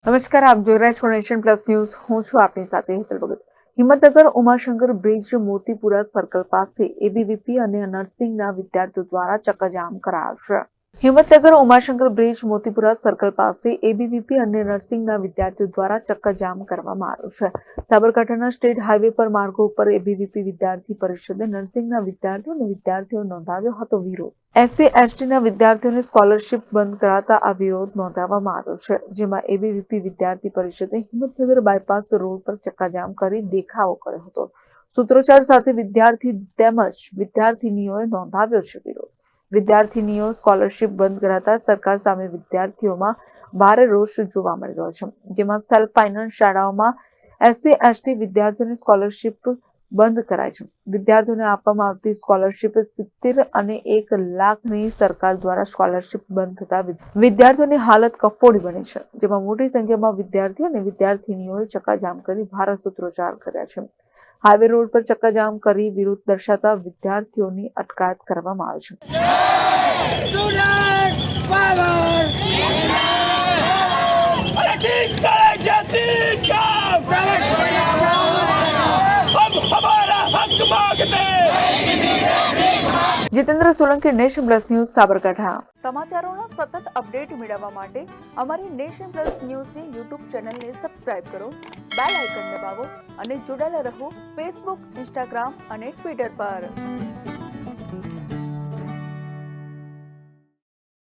નમસ્કાર, આપ જોઈ રહ્યા છો નેશન પ્લસ ન્યૂઝ. હું છું આપની સાથે હેતલ ભગત. હિંમતનગર ઉમાશંકર બ્રિજ મોતીપુરા સર્કલ પાસે એબીવીપી અને નર્સિંગના વિદ્યાર્થીઓ દ્વારા ચક્કાજામ કરાયો છે. હિંમતનગર ઉમાશંકર બ્રિજ મોતીપુરા સર્કલ પાસે એબીવીપી અને નર્સિંગના વિદ્યાર્થીઓ દ્વારા ચક્કાજામ કરવામાં આવ્યો છે. સાબરકાંઠાના સ્ટેટ હાઈવે પર માર્ગો ઉપર એબીવીપી વિદ્યાર્થી પરિષદે નર્સિંગના વિદ્યાર્થીઓ નોંધાવ્યો હતો વિરોધ. SC/STના વિદ્યાર્થીઓને સ્કોલરશીપ બંધ કરાતા આ વિરોધ નોંધાવવામાં આવ્યો છે, જેમાં એબીવીપી વિદ્યાર્થી પરિષદે હિંમતનગર બાયપાસ રોડ પર ચક્કાજામ કરી દેખાવો કર્યો હતો. સૂત્રોચ્ચાર સાથે વિદ્યાર્થી તેમજ વિદ્યાર્થીનીઓએ નોંધાવ્યો છે વિરોધ. વિદ્યાર્થીનીઓ સ્કોલરશીપ બંધ કરાતા સરકાર સામે વિદ્યાર્થીઓમાં ભારે રોષ જોવા મળી રહ્યો છે, જેમાં સેલ્ફ ફાઇનાન્સ શાળાઓમાં SC/ST વિદ્યાર્થીઓને સ્કોલરશીપ બંધ કરાય છે. વિદ્યાર્થીઓને આપવામાં આવતી સ્કોલરશીપ 70 અને 1 લાખની સરકાર દ્વારા સ્કોલરશીપ બંધ થતા વિદ્યાર્થીઓની હાલત કફોડી બની છે, જેમાં મોટી સંખ્યામાં વિદ્યાર્થીઓ અને વિદ્યાર્થીનીઓએ ચક્કાજામ કરી ભારે સૂત્રોચ્ચાર કર્યા છે. હાઈવે રોડ પર ચક્કાજામ કરી વિરોધ દર્શાવતા વિદ્યાર્થીઓની અટકાયત કરવામાં આવી છે. Jitendra Solanki, nation plus news, Sabarkantha. સમાચારોના સતત અપડેટ મેળવવા માટે અમારી નેશન પ્લસ ન્યૂઝની યુટ્યુબ ચેનલને સબસ્ક્રાઇબ કરો, બેલ આઇકન દબાવો અને જોડાયેલા રહો ફેસબુક, ઇન્સ્ટાગ્રામ અને ટ્વિટર પર.